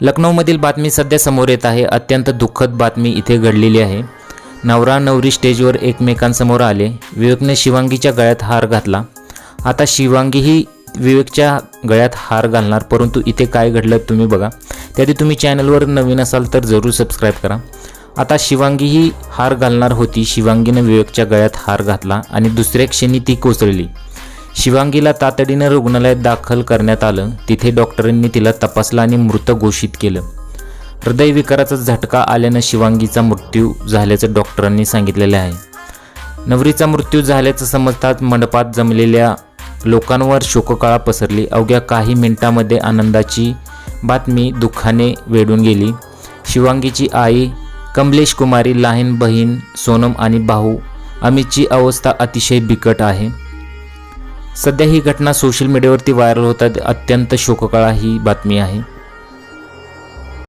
लखनौमधील बातमी सध्या समोर येत आहे। अत्यंत दुःखद बातमी इथे घडलेली आहे। नवरा नवरी स्टेजवर एकमेकांसमोर आले। विवेकने शिवांगीच्या गळ्यात हार घातला। आता शिवांगीही विवेकच्या गळ्यात हार घालणार, परंतु इथे काय घडलं तुम्ही बघा। त्याआधी तुम्ही चॅनलवर नवीन असाल तर जरूर सबस्क्राईब करा। आता शिवांगीही हार घालणार होती। शिवांगीने विवेकच्या गळ्यात हार घातला आणि दुसऱ्या क्षणी ती कोसळली। शिवांगीला तातडीने रुग्णालयात दाखल करण्यात आलं। तिथे डॉक्टरांनी तिला तपासलं आणि मृत घोषित केलं। हृदयविकाराचा झटका आल्यानं शिवांगीचा मृत्यू झाल्याचं डॉक्टरांनी सांगितलेलं आहे। नवरीचा मृत्यू झाल्याचं समजताच मंडपात जमलेल्या लोकांवर शोककळा पसरली। अवघ्या काही मिनिटांमध्ये आनंदाची बातमी दुःखाने वेढून गेली। शिवांगीची आई कमलेश कुमारी, लहान बहीण सोनम आणि भाऊ अमितची अवस्था अतिशय बिकट आहे। सध्या ही घटना सोशल मीडियावरती व्हायरल होतात। अत्यंत शोककळा ही बातमी आहे।